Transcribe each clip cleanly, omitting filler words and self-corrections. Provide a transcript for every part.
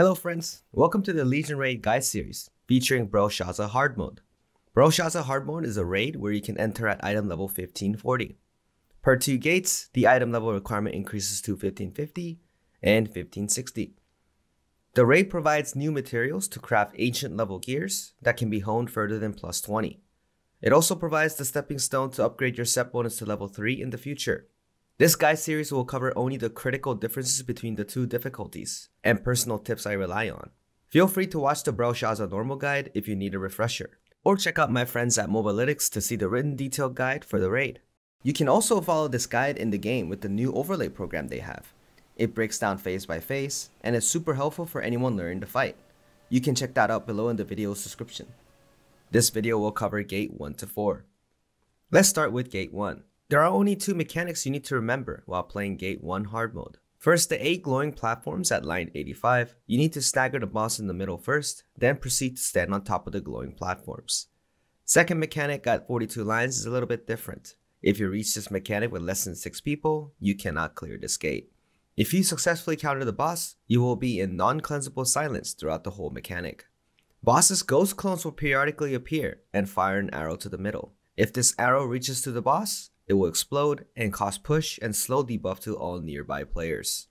Hello friends, welcome to the Legion Raid Guide series featuring Brelshaza Hard Mode. Brelshaza Hard Mode is a raid where you can enter at item level 1540. Per 2 gates, the item level requirement increases to 1550 and 1560. The raid provides new materials to craft ancient level gears that can be honed further than plus 20. It also provides the stepping stone to upgrade your set bonus to level 3 in the future. This guide series will cover only the critical differences between the two difficulties and personal tips I rely on. Feel free to watch the Brelshaza normal guide if you need a refresher, or check out my friends at Mobalytics to see the written detailed guide for the raid. You can also follow this guide in the game with the new overlay program they have. It breaks down phase by phase and is super helpful for anyone learning to fight. You can check that out below in the video's description. This video will cover gate 1 to 4. Let's start with gate 1. There are only 2 mechanics you need to remember while playing Gate 1 hard mode. First, the 8 glowing platforms at line 85. You need to stagger the boss in the middle first, then proceed to stand on top of the glowing platforms. Second mechanic at 42 lines is a little bit different. If you reach this mechanic with less than 6 people, you cannot clear this gate. If you successfully counter the boss, you will be in non-cleansable silence throughout the whole mechanic. Boss's ghost clones will periodically appear and fire an arrow to the middle. If this arrow reaches to the boss, it will explode and cause push and slow debuff to all nearby players.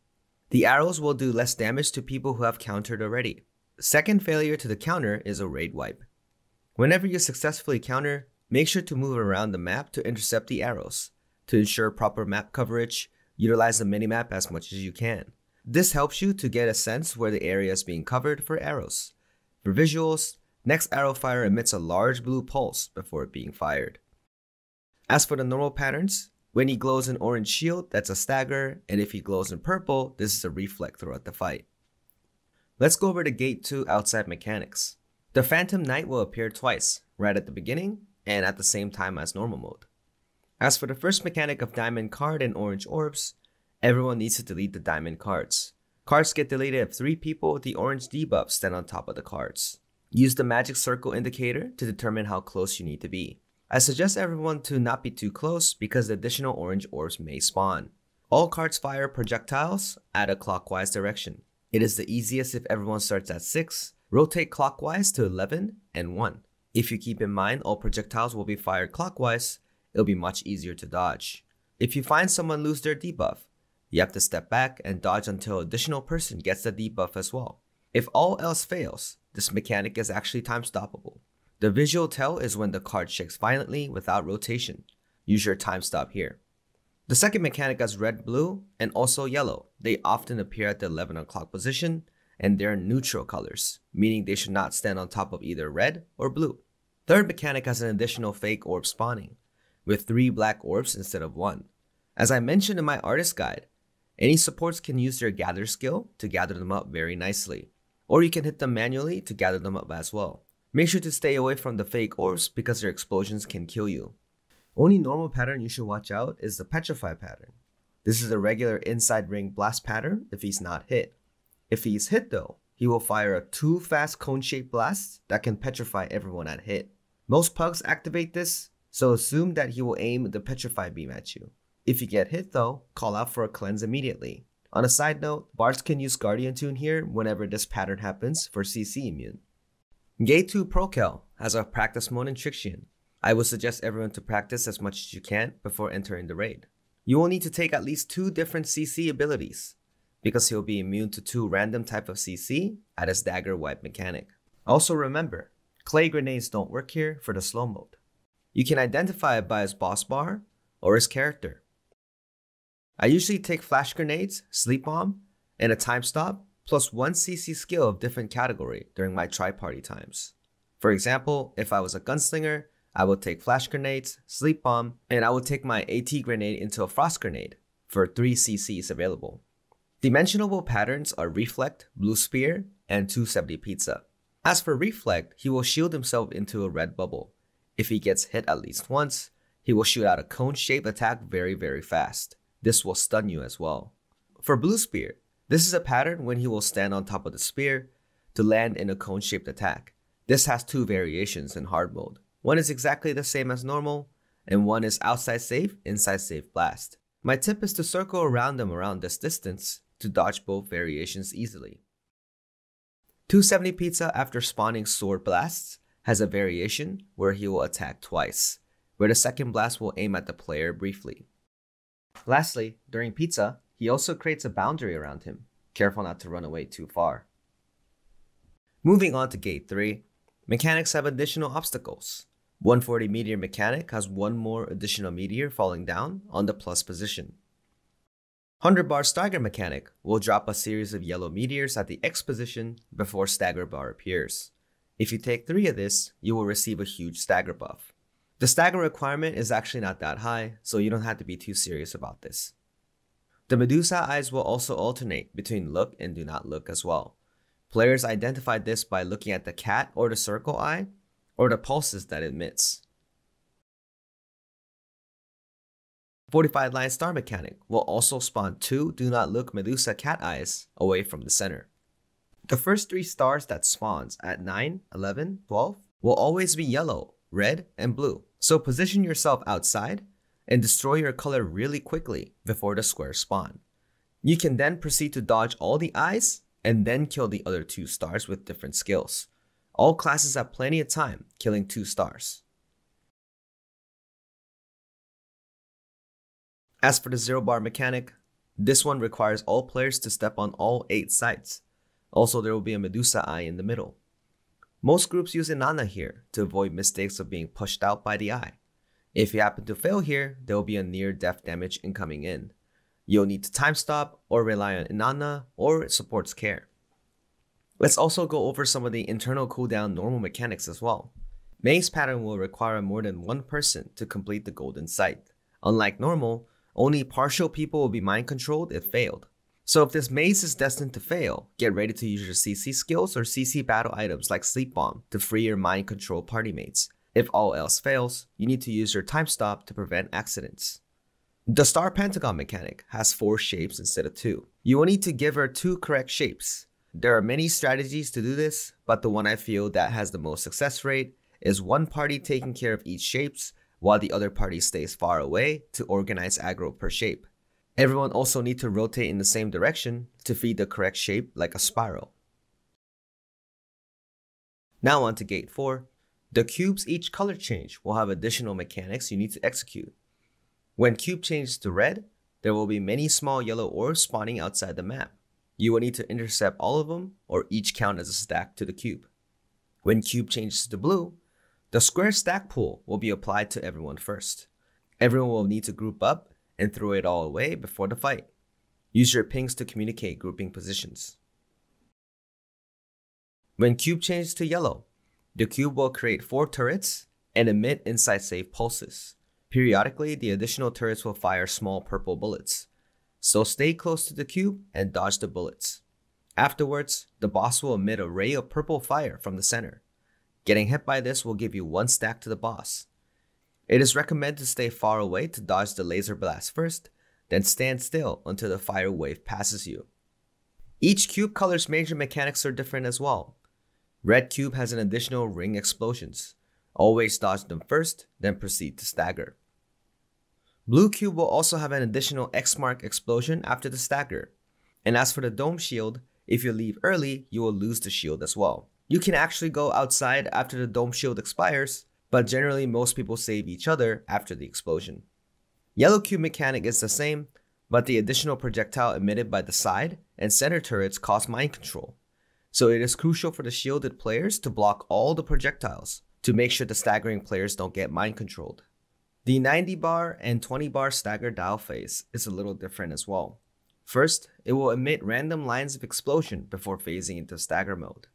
The arrows will do less damage to people who have countered already. Second failure to the counter is a raid wipe. Whenever you successfully counter, make sure to move around the map to intercept the arrows. To ensure proper map coverage, utilize the minimap as much as you can. This helps you to get a sense where the area is being covered for arrows. For visuals, next arrow fire emits a large blue pulse before being fired. As for the normal patterns, when he glows in orange shield, that's a stagger, and if he glows in purple, this is a reflect throughout the fight. Let's go over to Gate 2 outside mechanics. The Phantom Knight will appear twice, right at the beginning and at the same time as normal mode. As for the first mechanic of diamond card and orange orbs, everyone needs to delete the diamond cards. Cards get deleted if 3 people with the orange debuff stand on top of the cards. Use the magic circle indicator to determine how close you need to be. I suggest everyone to not be too close because the additional orange orbs may spawn. All cards fire projectiles at a clockwise direction. It is the easiest if everyone starts at 6, rotate clockwise to 11 and 1. If you keep in mind all projectiles will be fired clockwise, it'll be much easier to dodge. If you find someone lose their debuff, you have to step back and dodge until additional person gets the debuff as well. If all else fails, this mechanic is actually time stoppable. The visual tell is when the card shakes violently without rotation. Use your time stop here. The second mechanic has red, blue, and also yellow. They often appear at the 11 o'clock position, and they're neutral colors, meaning they should not stand on top of either red or blue. Third mechanic has an additional fake orb spawning, with 3 black orbs instead of 1. As I mentioned in my artist guide, any supports can use their gather skill to gather them up very nicely, or you can hit them manually to gather them up as well. Make sure to stay away from the fake orbs because their explosions can kill you. Only normal pattern you should watch out is the petrify pattern. This is a regular inside ring blast pattern if he's not hit. If he's hit though, he will fire a 2 fast cone-shaped blasts that can petrify everyone at hit. Most pugs activate this, so assume that he will aim the petrify beam at you. If you get hit though, call out for a cleanse immediately. On a side note, bards can use Guardian Tune here whenever this pattern happens for CC immune. Gate 2 Prokel has a practice mode in Trixion. I would suggest everyone to practice as much as you can before entering the raid. You will need to take at least 2 different CC abilities, because he'll be immune to 2 random type of CC at his dagger wipe mechanic. Also remember, clay grenades don't work here for the slow mode. You can identify it by his boss bar or his character. I usually take flash grenades, sleep bomb, and a time stop, plus 1 CC skill of different category during my tri-party times. For example, if I was a gunslinger, I would take flash grenades, sleep bomb, and I would take my AT grenade into a frost grenade for 3 CCs available. Dimensionable patterns are Reflect, Blue Spear, and 270 Pizza. As for Reflect, he will shield himself into a red bubble. If he gets hit at least once, he will shoot out a cone-shaped attack very fast. This will stun you as well. For Blue Spear, this is a pattern when he will stand on top of the spear to land in a cone-shaped attack. This has 2 variations in hard mode. One is exactly the same as normal, and one is outside safe, inside safe blast. My tip is to circle around them around this distance to dodge both variations easily. 270 Pizza, after spawning Sword Blasts, has a variation where he will attack twice, where the second blast will aim at the player briefly. Lastly, during Pizza, he also creates a boundary around him. Careful not to run away too far. Moving on to Gate 3, mechanics have additional obstacles. 140 Meteor mechanic has one more additional meteor falling down on the plus position. 100 bar stagger mechanic will drop a series of yellow meteors at the X position before stagger bar appears. If you take 3 of this, you will receive a huge stagger buff. The stagger requirement is actually not that high, so you don't have to be too serious about this. The Medusa eyes will also alternate between look and do not look as well. Players identify this by looking at the cat or the circle eye, or the pulses that it emits. 45 line star mechanic will also spawn 2 do not look Medusa cat eyes away from the center. The first 3 stars that spawns at 9, 11, 12 will always be yellow, red, and blue. So position yourself outside and destroy your color really quickly before the squares spawn. You can then proceed to dodge all the eyes and then kill the other 2 stars with different skills. All classes have plenty of time killing 2 stars. As for the 0 bar mechanic, this one requires all players to step on all 8 sides. Also, there will be a Medusa eye in the middle. Most groups use Inanna here to avoid mistakes of being pushed out by the eye. If you happen to fail here, there will be a near-death damage incoming in. You'll need to time stop or rely on Inanna or support's care. Let's also go over some of the internal cooldown normal mechanics as well. Maze pattern will require more than 1 person to complete the golden sight. Unlike normal, only partial people will be mind controlled if failed. So if this maze is destined to fail, get ready to use your CC skills or CC battle items like Sleep Bomb to free your mind control party mates. If all else fails, you need to use your time stop to prevent accidents. The Star Pentagon mechanic has 4 shapes instead of 2. You will need to give her 2 correct shapes. There are many strategies to do this, but the one I feel that has the most success rate is one party taking care of each shapes while the other party stays far away to organize aggro per shape. Everyone also needs to rotate in the same direction to feed the correct shape like a spiral. Now on to Gate 4. The cubes each color change will have additional mechanics you need to execute. When cube changes to red, there will be many small yellow orbs spawning outside the map. You will need to intercept all of them or each count as a stack to the cube. When cube changes to blue, the square stack pool will be applied to everyone first. Everyone will need to group up and throw it all away before the fight. Use your pings to communicate grouping positions. When cube changes to yellow, the cube will create 4 turrets and emit inside safe pulses. Periodically, the additional turrets will fire small purple bullets. So stay close to the cube and dodge the bullets. Afterwards, the boss will emit a ray of purple fire from the center. Getting hit by this will give you 1 stack to the boss. It is recommended to stay far away to dodge the laser blast first, then stand still until the fire wave passes you. Each cube color's major mechanics are different as well. Red cube has an additional ring explosions. Always dodge them first, then proceed to stagger. Blue cube will also have an additional X mark explosion after the stagger. And as for the dome shield, if you leave early, you will lose the shield as well. You can actually go outside after the dome shield expires, but generally most people save each other after the explosion. Yellow cube mechanic is the same, but the additional projectile emitted by the side and center turrets cause mind control. So it is crucial for the shielded players to block all the projectiles to make sure the staggering players don't get mind controlled. The 90 bar and 20 bar stagger dial phase is a little different as well. First, it will emit random lines of explosion before phasing into stagger mode.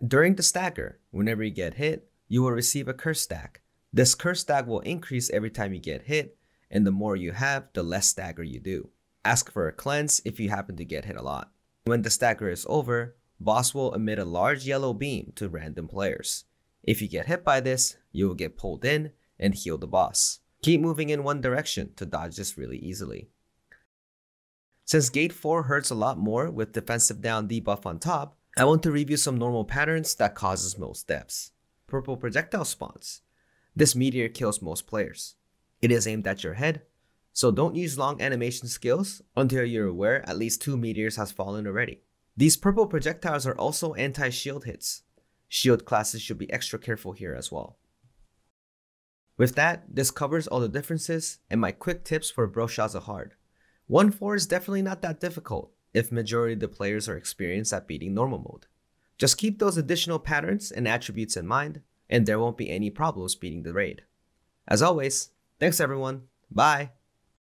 During the stagger, whenever you get hit, you will receive a curse stack. This curse stack will increase every time you get hit, and the more you have, the less stagger you do. Ask for a cleanse if you happen to get hit a lot. When the stagger is over, boss will emit a large yellow beam to random players. If you get hit by this, you will get pulled in and heal the boss. Keep moving in one direction to dodge this really easily. Since Gate 4 hurts a lot more with defensive down debuff on top, I want to review some normal patterns that causes most deaths. Purple projectile spawns. This meteor kills most players. It is aimed at your head, so don't use long animation skills until you're aware at least 2 meteors has fallen already. These purple projectiles are also anti-shield hits. Shield classes should be extra careful here as well. With that, this covers all the differences and my quick tips for Brelshaza Hard. 1-4 is definitely not that difficult if majority of the players are experienced at beating normal mode. Just keep those additional patterns and attributes in mind, and there won't be any problems beating the raid. As always, thanks everyone, bye!